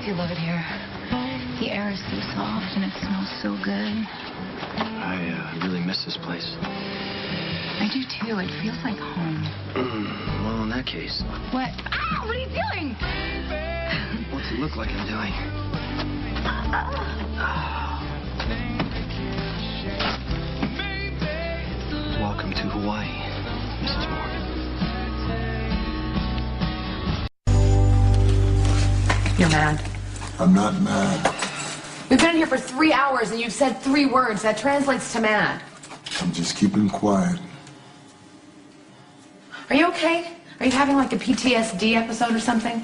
I love it here. The air is so soft and it smells so good. I really miss this place. I do too. It feels like home. Well, in that case. What? Ah, what are you doing? What's it look like I'm doing? Welcome to Hawaii, Mrs. Moore. You're mad. I'm not mad. We've been in here for 3 hours and you've said 3 words. That translates to mad. I'm just keeping quiet. Are you okay? Are you having like a PTSD episode or something?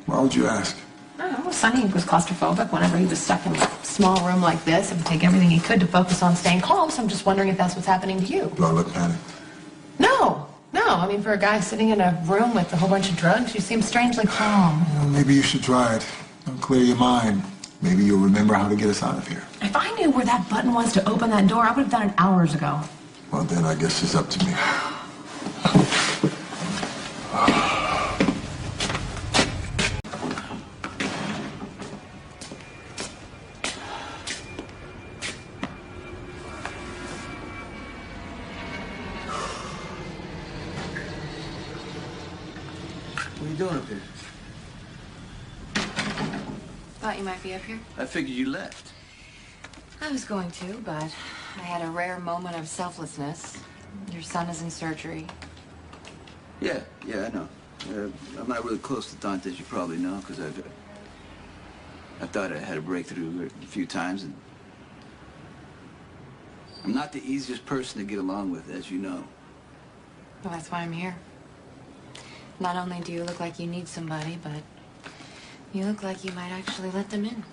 Why would you ask? I don't know. Sonny was claustrophobic whenever he was stuck in a small room like this. It would take everything he could to focus on staying calm, so I'm just wondering if that's what's happening to you. Do I look panicked? No. I mean, for a guy sitting in a room with a whole bunch of drugs, you seem strangely calm. Well, maybe you should try it. It'll clear your mind. Maybe you'll remember how to get us out of here. If I knew where that button was to open that door, I would have done it hours ago. Well, then I guess it's up to me. What are you doing up here? Thought you might be up here. I figured you left. I was going to, but I had a rare moment of selflessness. Your son is in surgery. Yeah, I know. I'm not really close to Dante, as you probably know, because I thought I had a breakthrough a few times, and I'm not the easiest person to get along with, as you know. Well, that's why I'm here. Not only do you look like you need somebody, but you look like you might actually let them in.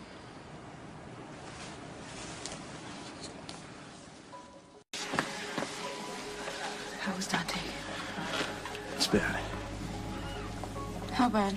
How was Dante? It's bad. How bad?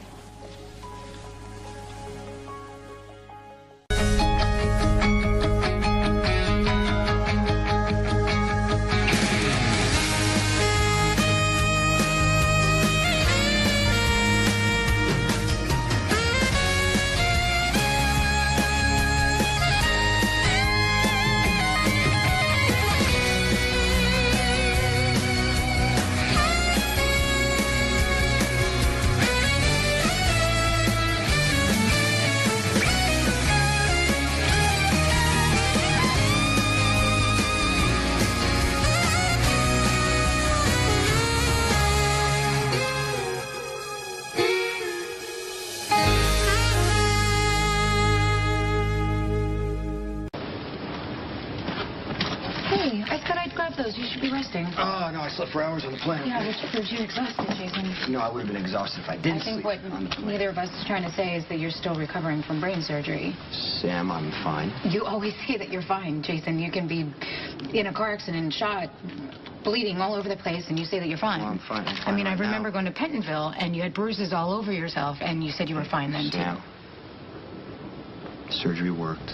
Hey, I said I'd grab those. You should be resting. Oh, no, I slept for hours on the plane. Yeah, which proves you're exhausted, Jason. No, I would have been exhausted if I didn't I think sleep what on the plane. neither of us is trying to say is that you're still recovering from brain surgery. Sam, I'm fine. You always say that you're fine, Jason. You can be in a car accident, shot, bleeding all over the place, and you say that you're fine. Well, I'm fine. I'm I fine mean, I right remember now. going to Pentonville, and you had bruises all over yourself, and you said you were fine then, Sam, too. surgery worked.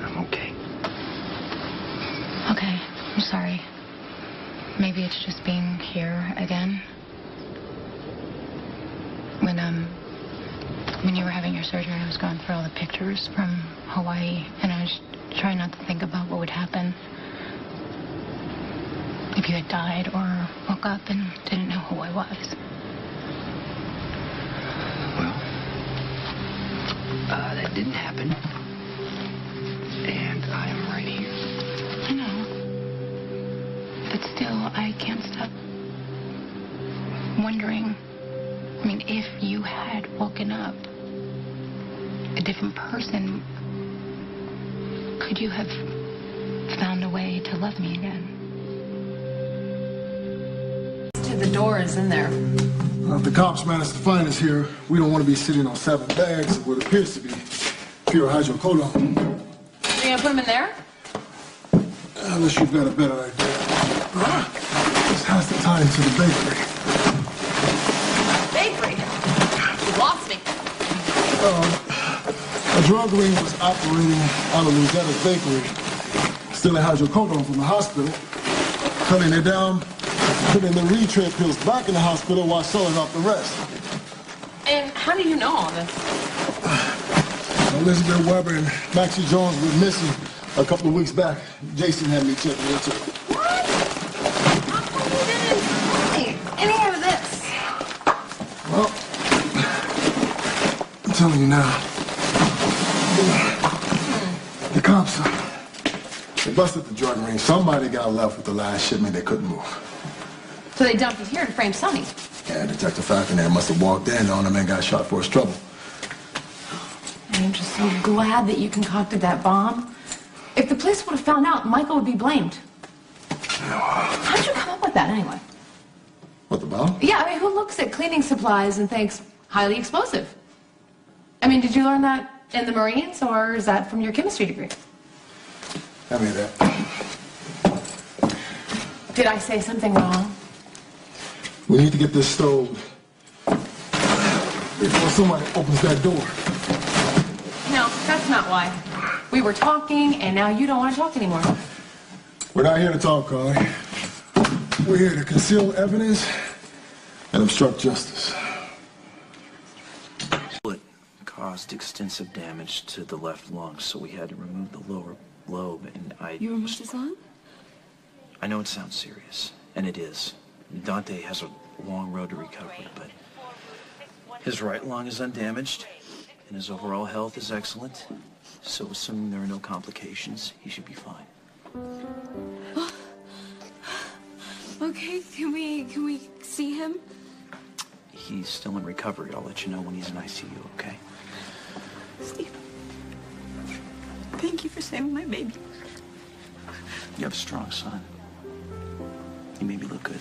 I'm okay. Okay, I'm sorry. Maybe it's just being here again. When you were having your surgery, I was going through all the pictures from Hawaii, and I was trying not to think about what would happen if you had died or woke up and didn't know who I was. Well, that didn't happen. And I am right here. I know. But still, I can't stop wondering. I mean, if you had woken up a different person, could you have found a way to love me again? The door is in there. If the cops manage to find us here, we don't want to be sitting on 7 bags of what appears to be pure hydrocodone. Are you gonna put them in there? Unless you've got a better idea. This has to tie into the bakery. Bakery? You lost me. A drug ring was operating out of Luzetta's bakery, stealing hydrocodone from the hospital, cutting it down, putting the retread pills back in the hospital while selling off the rest. And how do you know all this? Elizabeth Weber and Maxie Jones were missing a couple of weeks back. Jason had me check into it. What? How come you didn't tell me any of this? Well, I'm telling you now. The cops, they busted the drug ring. Somebody got left with the last shipment they couldn't move. So they dumped it here to frame Sonny. Yeah, Detective Falconer must have walked in on him and got shot for his trouble. I'm just so glad that you concocted that bomb. If the police would have found out, Michael would be blamed. How'd you come up with that anyway? What, the bomb? Yeah, I mean, who looks at cleaning supplies and thinks highly explosive? I mean, did you learn that in the Marines, or is that from your chemistry degree? I mean that. Did I say something wrong? We need to get this stowed before somebody opens that door. No, that's not why. We were talking, and now you don't want to talk anymore. We're not here to talk, Carly. We're here to conceal evidence and obstruct justice. Bullet caused extensive damage to the left lung, so we had to remove the lower lobe, and You removed his lung? I know it sounds serious, and it is. Dante has a long road to recovery, but his right lung is undamaged, and his overall health is excellent. So assuming there are no complications, he should be fine. Okay, can we see him? He's still in recovery. I'll let you know when he's in ICU, okay? Steve, thank you for saving my baby. You have a strong son. You made me look good.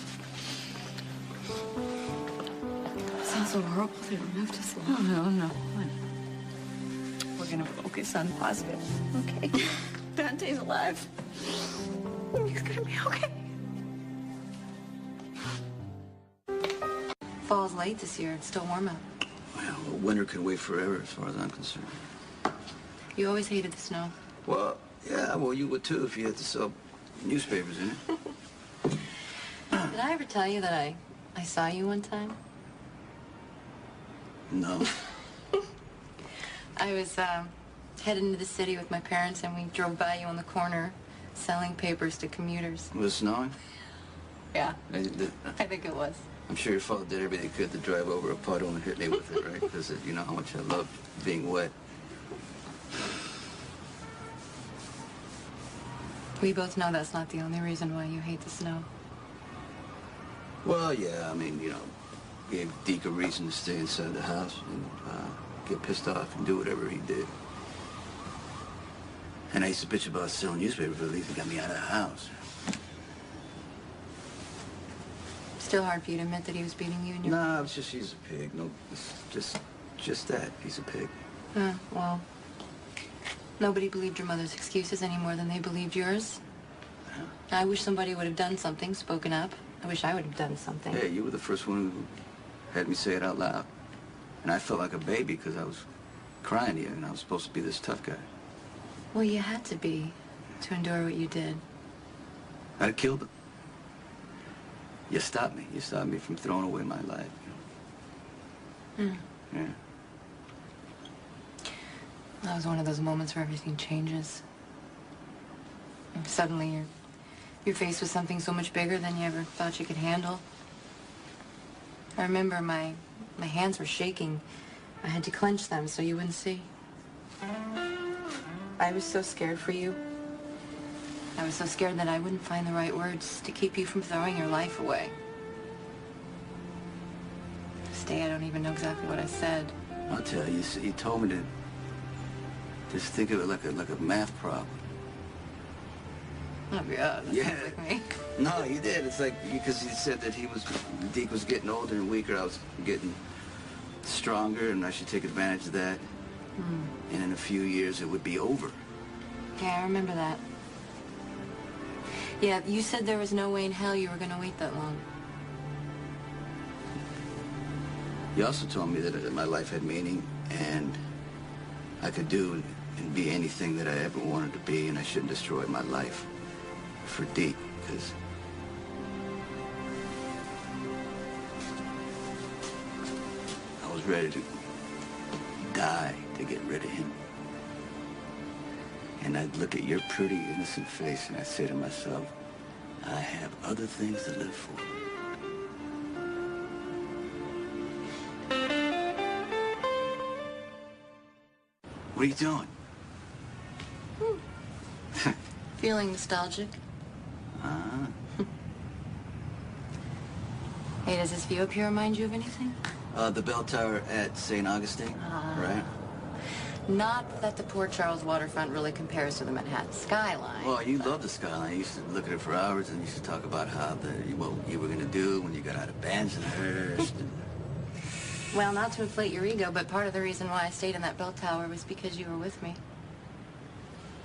Sounds so horrible they removed his lung. No, honey. We're gonna focus on positive, okay? Dante's alive. He's gonna be okay. Fall's late this year. It's still warm out. Well, winter can wait forever as far as I'm concerned. You always hated the snow. Well, yeah, well, you would too if you had to sell newspapers in it. Did I ever tell you that I saw you one time? No. I was heading to the city with my parents, and we drove by you on the corner selling papers to commuters. Was it snowing? Yeah, I think it was. I'm sure your father did everything he could to drive over a puddle and hit me with it, right? Because you know how much I love being wet. We both know that's not the only reason why you hate the snow. Well, yeah, I mean, you know, gave Deke a reason to stay inside the house and get pissed off and do whatever he did. And I used to bitch about selling newspapers, but at least it got me out of the house. Still hard for you to admit that he was beating you and your... Nah, it's just he's a pig. No, it's just that. He's a pig. Well, nobody believed your mother's excuses any more than they believed yours. I wish somebody would have done something, spoken up. I wish I would have done something. Hey, you were the first one who had me say it out loud. And I felt like a baby because I was crying to you, and I was supposed to be this tough guy. Well, you had to be, to endure what you did. I'd have killed him. You stopped me. You stopped me from throwing away my life. Yeah. That was one of those moments where everything changes. And suddenly you're faced with something so much bigger than you ever thought you could handle. I remember my hands were shaking. I had to clench them so you wouldn't see. I was so scared for you. I was so scared that I wouldn't find the right words to keep you from throwing your life away. To this day, I don't even know exactly what I said. I'll tell you, you told me to just think of it like a math problem. Oh, yeah, that Yeah. sounds like me. No, you did. It's like, because you said that Deke was getting older and weaker. I was getting stronger, and I should take advantage of that. And in a few years, it would be over. Yeah, I remember that. Yeah, you said there was no way in hell you were going to wait that long. You also told me that my life had meaning, and I could do and be anything that I ever wanted to be, and I shouldn't destroy my life for Deke, because I was ready to die to get rid of him. And I'd look at your pretty, innocent face and I'd say to myself, I have other things to live for. What are you doing? Feeling nostalgic? Hey, does this view up here remind you of anything? The bell tower at St. Augustine, right? Not that the Port Charles waterfront really compares to the Manhattan skyline. Well, you love the skyline. You used to look at it for hours and you used to talk about what you were going to do when you got out of Bensonhurst. Well, not to inflate your ego, but part of the reason why I stayed in that bell tower was because you were with me.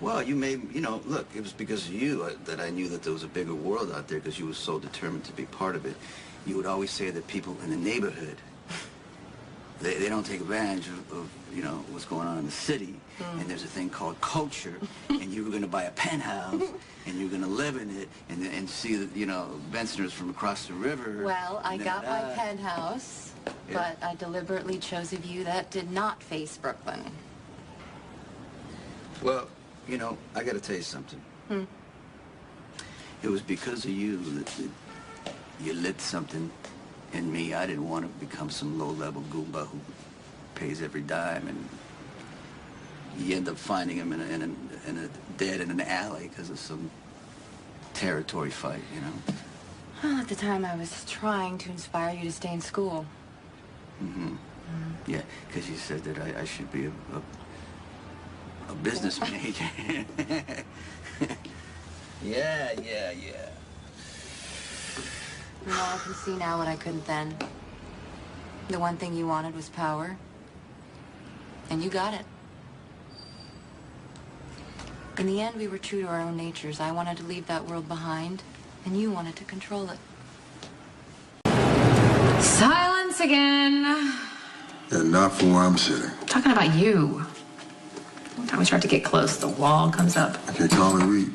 Well, look, it was because of you that I knew that there was a bigger world out there because you were so determined to be part of it. You would always say that people in the neighborhood, they don't take advantage of what's going on in the city. And there's a thing called culture, and you were going to buy a penthouse, and you were going to live in it, and see the, Bensonhurst from across the river. Well, I got my penthouse, but I deliberately chose a view that did not face Brooklyn. Well, I got to tell you something. It was because of you that you lit something in me. I didn't want to become some low-level goomba who pays every dime, and you end up finding him dead in an alley because of some territory fight, Well, at the time, I was trying to inspire you to stay in school. Yeah, because you said that I should be a business major. Yeah. No, I can see now what I couldn't then. The one thing you wanted was power. And you got it. In the end, we were true to our own natures. I wanted to leave that world behind, and you wanted to control it. Silence again. And not from where I'm sitting. Talking about you. Every time we start to get close, the wall comes up. Okay, Carly,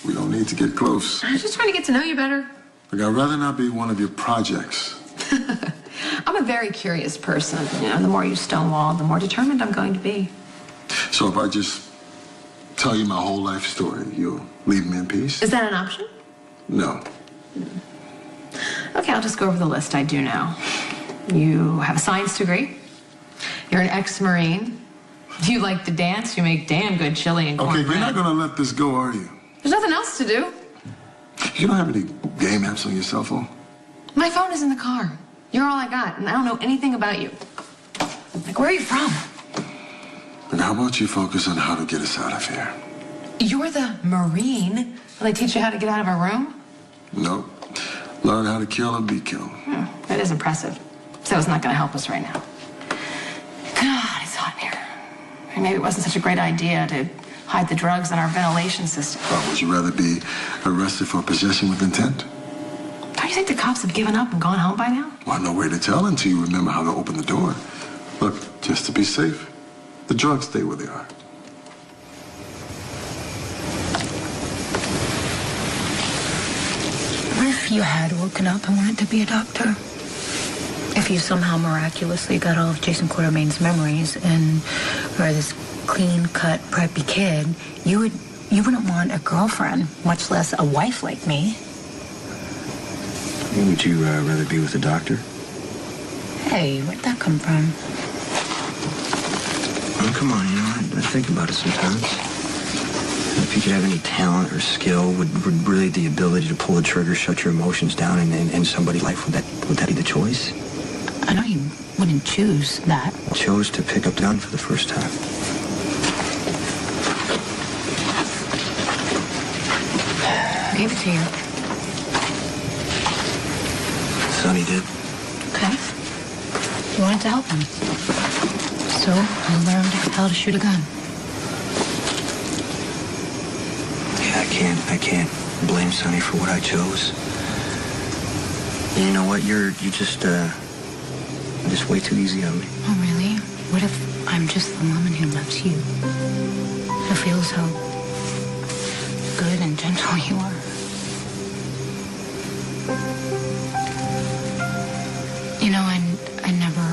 we don't need to get close. I was just trying to get to know you better. Look, I'd rather not be one of your projects. I'm a very curious person. The more you stonewall, the more determined I'm going to be. So if I just tell you my whole life story, you'll leave me in peace? Is that an option? No. Okay, I'll just go over the list I do know. You have a science degree. You're an ex-Marine. You like to dance. You make damn good chili and cornbread. Okay, you're not going to let this go, are you? There's nothing else to do. You don't have any game apps on your cell phone? My phone is in the car. You're all I got, and I don't know anything about you. Like, where are you from? And how about you focus on how to get us out of here? You're the Marine. Will they teach you how to get out of a room? No. Learn how to kill and be killed. That is impressive. So it's not going to help us right now. God, it's hot in here. Maybe it wasn't such a great idea to hide the drugs in our ventilation system. Or would you rather be arrested for possession with intent? Don't you think the cops have given up and gone home by now? Well, no way to tell until you remember how to open the door. Look, just to be safe, the drugs stay where they are. What if you had woken up and wanted to be a doctor? If you somehow miraculously got all of Jason Quartermain's memories and were this clean-cut, preppy kid, you wouldn't want a girlfriend, much less a wife like me. Would you rather be with a doctor? Hey, where'd that come from? Oh, come on, I think about it sometimes. If you could have any talent or skill, would really the ability to pull the trigger, shut your emotions down, and end somebody's life, would that be the choice? I know you wouldn't choose that. Chose to pick up the gun for the first time. I gave it to you. Sonny did. Okay. You wanted to help him. So I learned how to shoot a gun. Yeah, I can't blame Sonny for what I chose. And you know what? You're just way too easy on me. Oh, really? What if I'm just the woman who loves you? Who feels how good and gentle you are? I never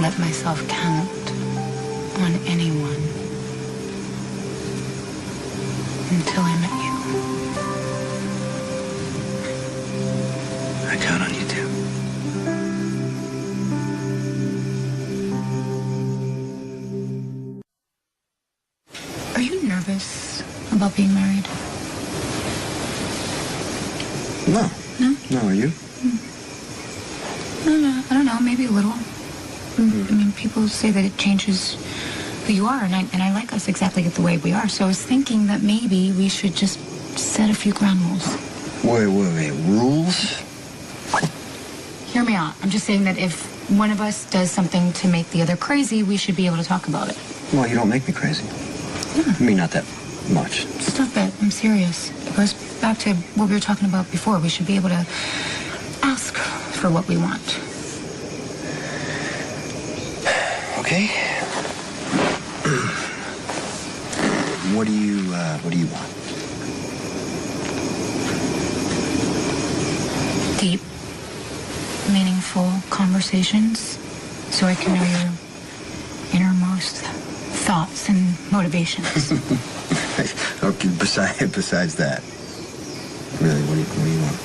let myself count on anyone until I met you. I count on you too. Are you nervous about being married? No. No? No, are you? No, I don't know, maybe a little. I mean, people say that it changes who you are, and I like us exactly the way we are. So I was thinking that maybe we should just set a few ground rules. Wait. Rules? Hear me out. I'm just saying that if one of us does something to make the other crazy, we should be able to talk about it. Well, you don't make me crazy. I mean, not that much. Stop it. I'm serious. It goes back to what we were talking about before. We should be able to ask for what we want. Okay. What do you want? Deep, meaningful conversations so I can know your innermost thoughts and motivations. Okay, besides that, really, what do you want?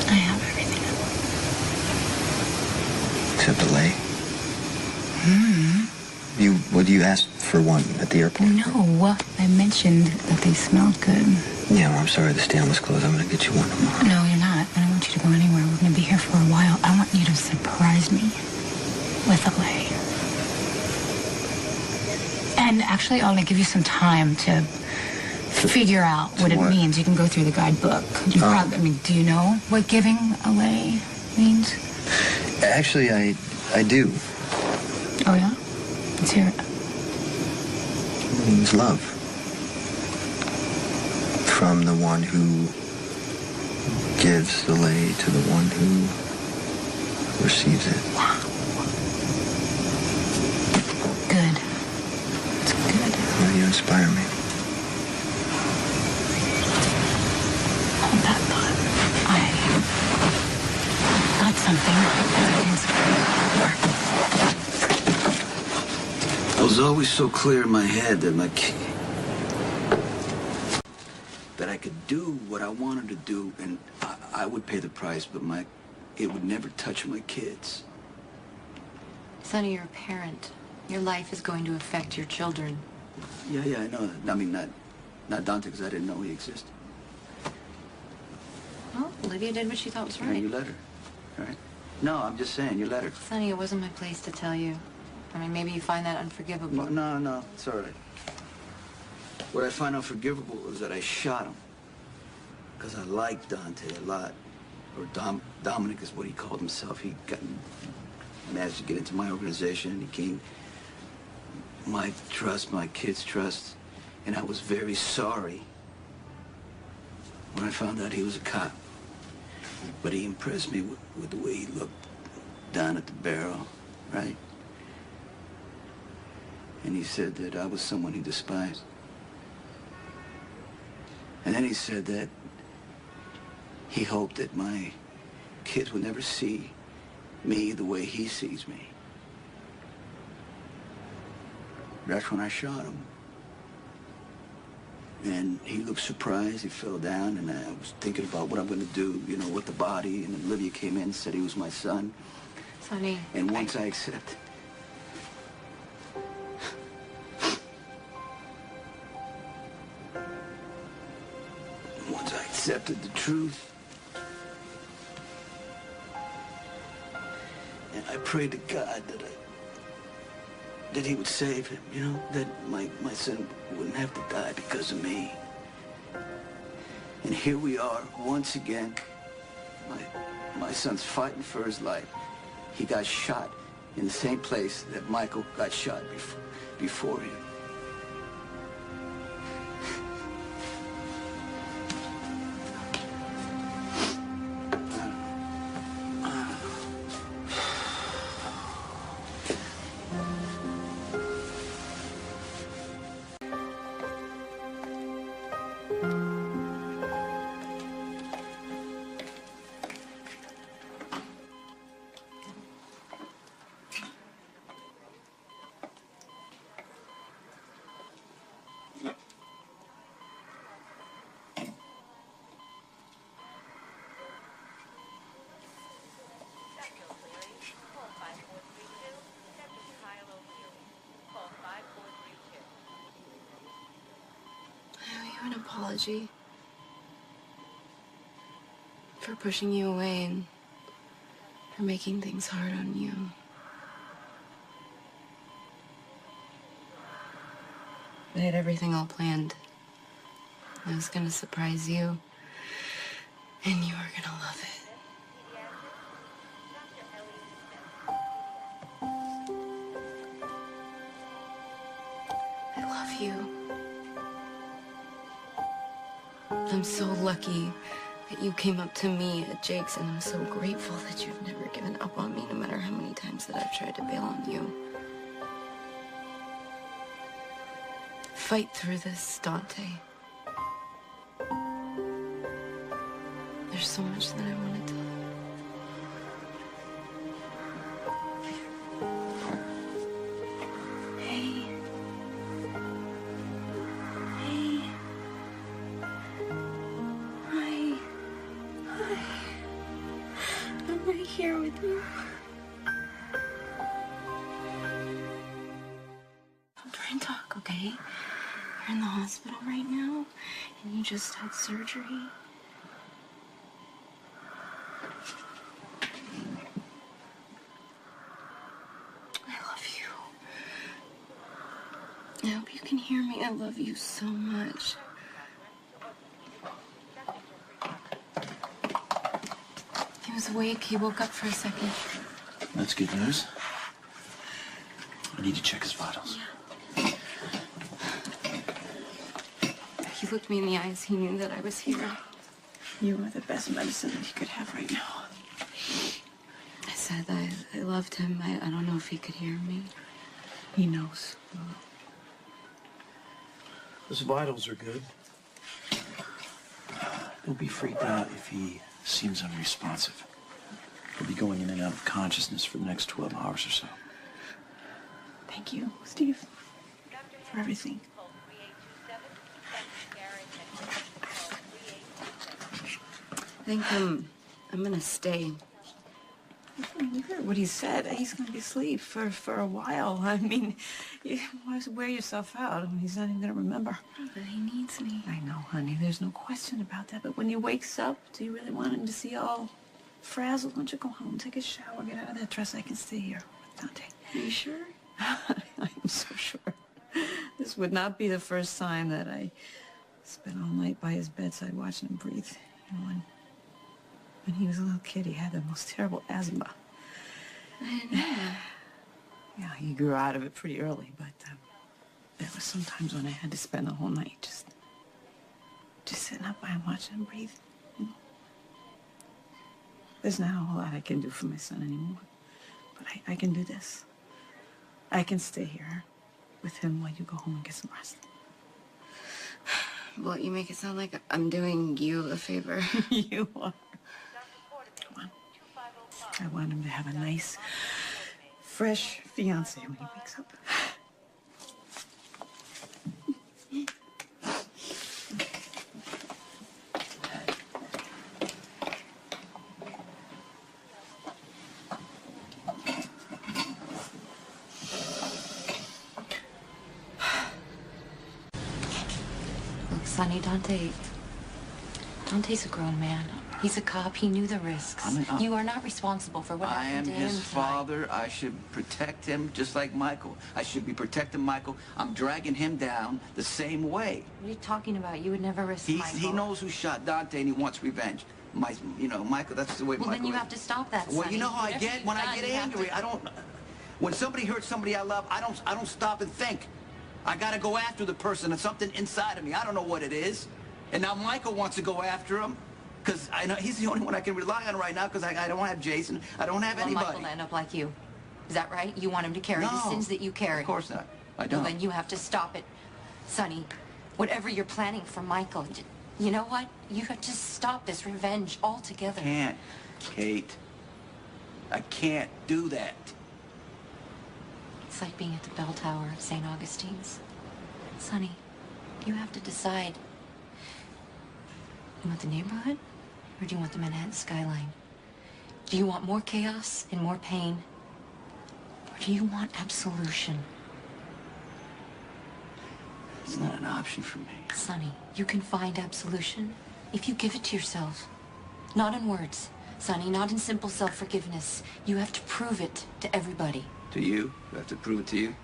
I have everything. Except a lay? Would you ask for one at the airport? No, I mentioned that they smelled good. Yeah, well, I'm sorry, the stand was closed. I'm going to get you one tomorrow. No, you're not. I don't want you to go anywhere. We're going to be here for a while. I want you to surprise me with a lay. And actually, I'll give you some time to figure out what it means. You can go through the guidebook. I mean, do you know what giving a lay means? Actually, I do. Oh, yeah? Let's hear it. It means love. From the one who gives the lay to the one who receives it. Wow. Good. It's good. Well, you inspire me. Hold that thought. I got something. It was always so clear in my head that that I could do what I wanted to do, and I would pay the price, but it would never touch my kids. Sonny, you're a parent. Your life is going to affect your children. Yeah, I know that. I mean, not Dante, because I didn't know he existed. Well, Olivia did what she thought was Yeah, right. you let her, right? No, I'm just saying, you let her. Sonny, it wasn't my place to tell you. I mean, maybe you find that unforgivable. No, it's all right. What I find unforgivable is that I shot him. Because I liked Dante a lot. Or Dominic is what he called himself. He managed to get into my organization, and he gained my trust, my kids' trust. And I was very sorry when I found out he was a cop. But he impressed me with the way he looked down at the barrel, right? And he said that I was someone he despised. And then he said that he hoped that my kids would never see me the way he sees me. That's when I shot him. And he looked surprised, he fell down, and I was thinking about what I'm gonna do, you know, with the body, and Olivia came in and said he was my son. Sonny. And once I accepted, the truth, and I prayed to God that he would save him, you know, that my son wouldn't have to die because of me. And here we are, once again. My son's fighting for his life. He got shot in the same place that Michael got shot before him. apology for pushing you away and for making things hard on you. I had everything all planned. I was gonna surprise you, and you were gonna love it. I love you. I'm so lucky that you came up to me at Jake's, and I'm so grateful that you've never given up on me, no matter how many times that I've tried to bail on you. Fight through this, Dante. There's so much that I want to tell you. Hey. Hey. Hi. Hi. I'm right here with you. Don't try and talk, okay? You're in the hospital right now, and you just had surgery. I love you. I hope you can hear me. I love you so much. He was awake. He woke up for a second. That's good news. I need to check his vitals. He looked me in the eyes. He knew that I was here. You are the best medicine that he could have right now. I said I loved him. I don't know if he could hear me. He knows. His vitals are good. Don't be freaked out if he seems unresponsive. He'll be going in and out of consciousness for the next 12 hours or so. Thank you, Steve, for everything. I think I'm gonna stay. You heard what he said. He's gonna be asleep for a while. I mean, you wear yourself out. I mean, he's not even gonna remember. But he needs me. I know, honey. There's no question about that. But when he wakes up, do you really want him to see all frazzled? Why don't you go home, take a shower, get out of that dress? I can stay here with Dante. Are you sure? I'm so sure. This would not be the first time that I spent all night by his bedside watching him breathe. You know, when he was a little kid, he had the most terrible asthma. I know. Yeah, he grew out of it pretty early, but there were some times when I had to spend the whole night just sitting up by him watching him breathe. You know? There's not a whole lot I can do for my son anymore, but I can do this. I can stay here with him while you go home and get some rest. Well, you make it sound like I'm doing you a favor. You are. Come on. I want him to have a nice, fresh fiance when he wakes up. Sonny, Dante's a grown man. He's a cop. He knew the risks. You are not responsible for what happened to him. I am his father. I should protect him just like Michael. I should be protecting Michael. I'm dragging him down the same way. What are you talking about? You would never risk Michael. He knows who shot Dante and he wants revenge. Michael, that's the way Michael Well, then you is. have to stop that, Sonny. Well, you know how I get when I get angry. I don't... When somebody hurts somebody I love, I don't stop and think. I gotta go after the person. It's something inside of me. I don't know what it is. And now Michael wants to go after him because I know he's the only one I can rely on right now because I don't have Jason. I don't have anybody. Michael will end up like you. Is that right? You want him to carry the sins that you carry? Of course not. I don't. Well, then you have to stop it, Sonny. Whatever you're planning for Michael, you know what? You have to stop this revenge altogether. I can't, Kate. I can't do that. It's like being at the bell tower of St. Augustine's. Sonny, you have to decide. You want the neighborhood, or do you want the Manhattan skyline? Do you want more chaos and more pain, or do you want absolution? It's not an option for me. Sonny, you can find absolution if you give it to yourself. Not in words, Sonny, not in simple self-forgiveness. You have to prove it to everybody. To you? I have to prove it to you?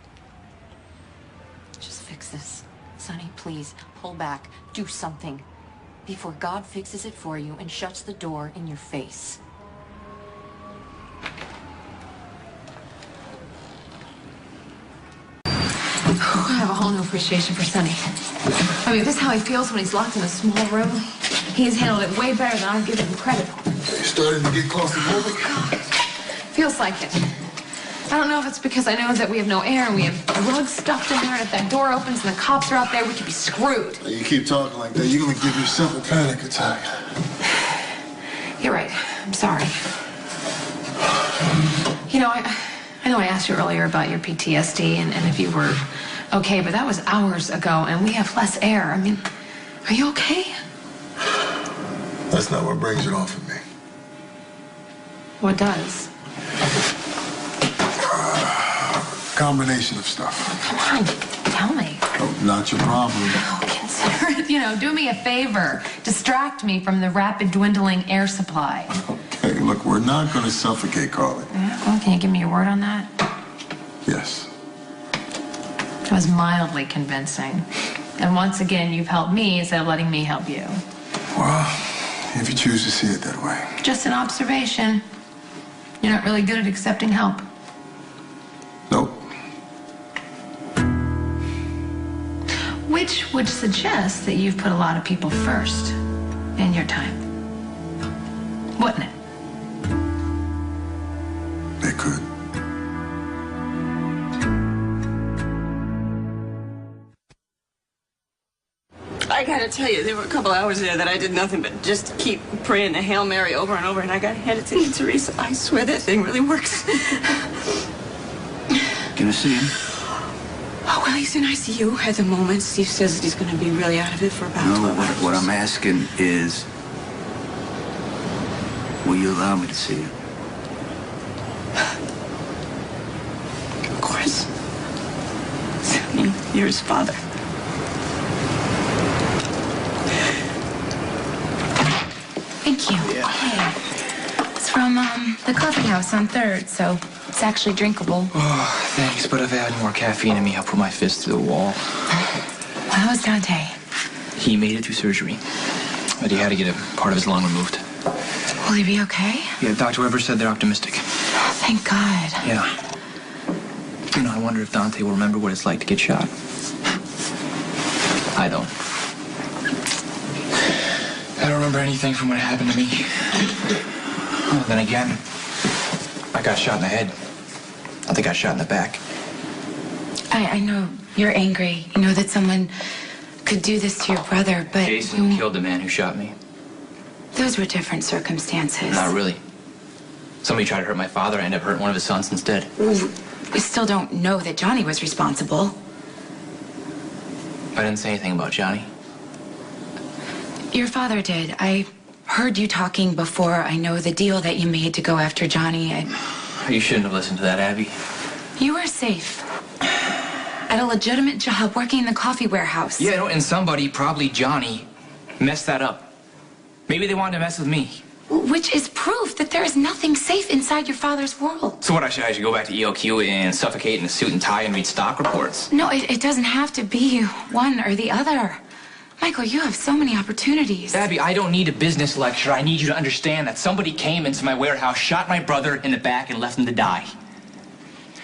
Just fix this. Sonny, please, pull back. Do something. Before God fixes it for you and shuts the door in your face. I have a whole new appreciation for Sonny. I mean, this is how he feels when he's locked in a small room. He's handled it way better than I've given him credit for. You starting to get claustrophobic? Feels like it. I don't know if it's because I know that we have no air and we have rugs stuffed in there, and if that door opens and the cops are out there, we could be screwed. You keep talking like that, you're gonna give yourself a panic attack. You're right. I'm sorry. You know, I know I asked you earlier about your PTSD and if you were okay, but that was hours ago, and we have less air. I mean, are you okay? That's not what brings it on for me. What does? Combination of stuff. Come on, tell me. Oh, not your problem. Oh, consider it, do me a favor. Distract me from the rapid dwindling air supply. Okay, look, we're not gonna suffocate, Carly. Yeah, well, can you give me your word on that? Yes. It was mildly convincing. And once again, you've helped me instead of letting me help you. Well, if you choose to see it that way. Just an observation. You're not really good at accepting help. Nope. Which would suggest that you've put a lot of people first in your time. Wouldn't it? They could. I gotta tell you, there were a couple hours there that I did nothing but just keep praying the Hail Mary over and over, and I got headed to St. Teresa. I swear that thing really works. Can I see him? Oh, well, he's in ICU at the moment. Steve says that he's gonna be really out of it for about 12 hours. What I'm asking is, will you allow me to see him? Of course. I mean, you're his father. Thank you. Yeah. Hey, it's from the coffee house on 3rd, so it's actually drinkable. Oh, thanks, but if I had more caffeine in me, I'll put my fist to the wall. How's Dante? He made it through surgery, but he had to get a part of his lung removed. Will he be okay? Yeah, Dr. Weber said they're optimistic. Oh, thank God. Yeah. I wonder if Dante will remember what it's like to get shot. I don't. I don't remember anything from what happened to me. Well, then again, I got shot in the head. I think I got shot in the back. I know you're angry. You know that someone could do this to your brother, but... Jason killed the man who shot me. Those were different circumstances. Not really. Somebody tried to hurt my father. I ended up hurting one of his sons instead. We still don't know that Johnny was responsible. I didn't say anything about Johnny. Your father did. I heard you talking before. I know the deal that you made to go after Johnny. You shouldn't have listened to that, Abby. You were safe. At a legitimate job working in the coffee warehouse. Yeah, and somebody, probably Johnny, messed that up. Maybe they wanted to mess with me. Which is proof that there is nothing safe inside your father's world. So what, I should go back to ELQ and suffocate in a suit and tie and read stock reports? No, it doesn't have to be one or the other. Michael, you have so many opportunities. Abby, I don't need a business lecture. I need you to understand that somebody came into my warehouse, shot my brother in the back, and left him to die.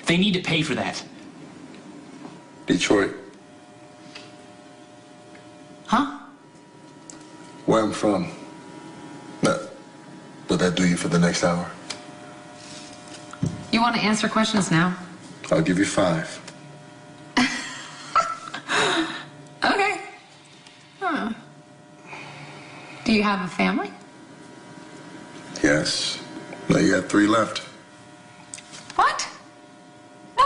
They need to pay for that. Detroit. Huh? Where I'm from. Will that do you for the next hour? You want to answer questions now? I'll give you 5. Okay. Huh. Do you have a family? Yes. Now you got 3 left. What?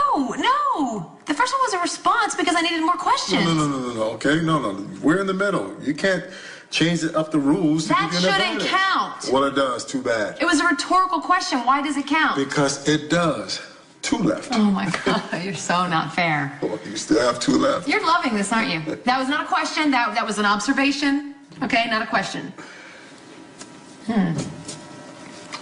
No. The first one was a response because I needed more questions. No. Okay, no. We're in the middle. You can't change up the rules. That shouldn't count. Well, it does. Too bad. It was a rhetorical question. Why does it count? Because it does. 2 left. Oh my God, you're so not fair. Oh, you still have 2 left. You're loving this, aren't you? That was not a question. That was an observation. Okay, not a question.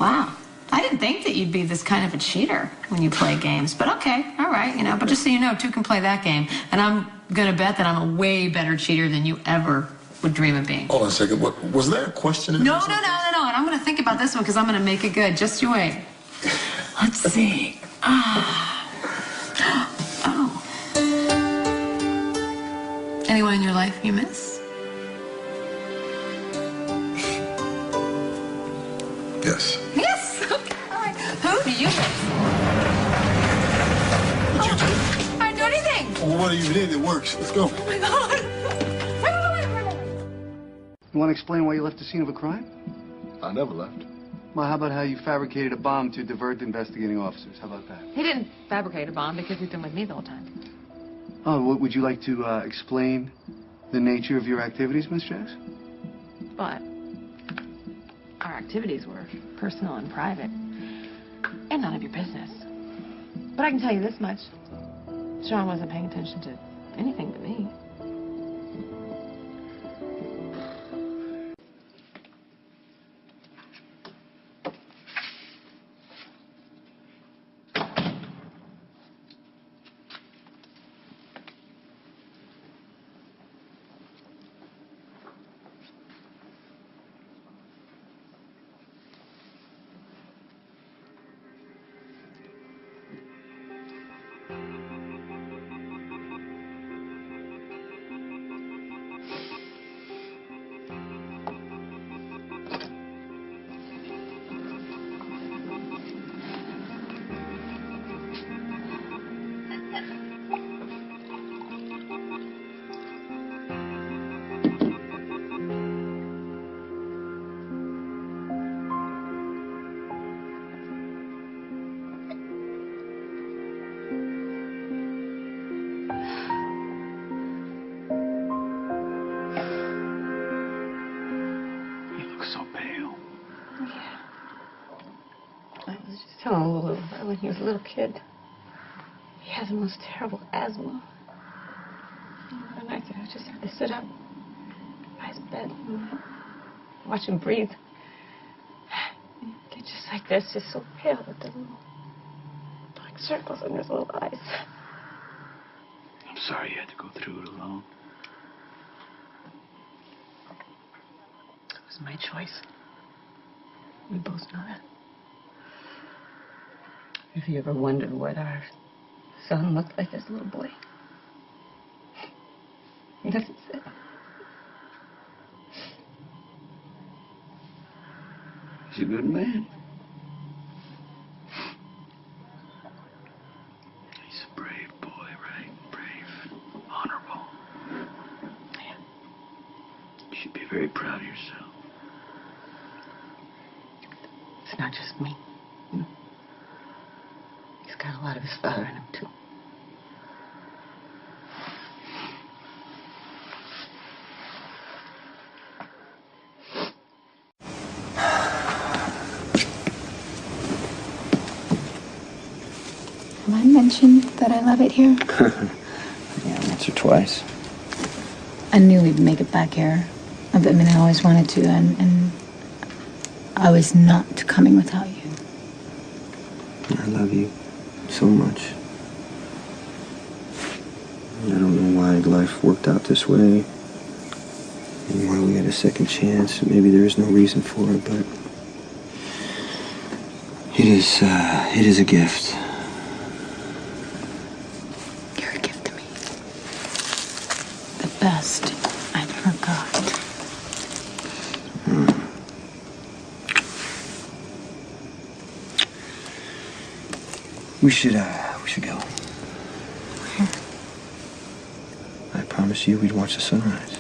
Wow. I didn't think that you'd be this kind of a cheater when you play games, but okay, all right, you know. But just so you know, 2 can play that game, and I'm gonna bet that I'm a way better cheater than you ever would dream of being. Hold on a second. What, was there a question in No, there? and I'm gonna think about this one because I'm gonna make it good. Just you wait. Let's see. Oh. Anyone in your life you miss? Yes. Yes. Okay. All right. Who do you miss? What you do? I didn't do anything. Well, what you did, it works. Let's go. Oh my God. You want to explain why you left the scene of a crime? I never left. Well, how about how you fabricated a bomb to divert the investigating officers? How about that? He didn't fabricate a bomb because he's been with me the whole time. Oh, would you like to explain the nature of your activities, Miss Jacks? But our activities were personal and private and none of your business. But I can tell you this much. Sean wasn't paying attention to anything but me. Telling Lulu that when he was a little kid, he had the most terrible asthma. One night I just had to sit up by his bed and watch him breathe. Get just like this, just so pale with the little black circles under his little eyes. I'm sorry you had to go through it alone. It was my choice. We both know that. Have you ever wondered what our son looked like as a little boy? He doesn't say. He's a good man. He's a brave boy, right? Brave, honorable. Yeah. You should be very proud of yourself. It's not just me. He's got a lot of his father in him, too. Have I mentioned that I love it here? Yeah, once or twice. I knew we'd make it back here. I mean, I always wanted to, and I was not coming without you. I love you so much. I don't know why life worked out this way, and why we had a second chance. Maybe there is no reason for it, but it is a gift. You're a gift to me. The best I ever got. We should go. Where? I promised you we'd watch the sunrise.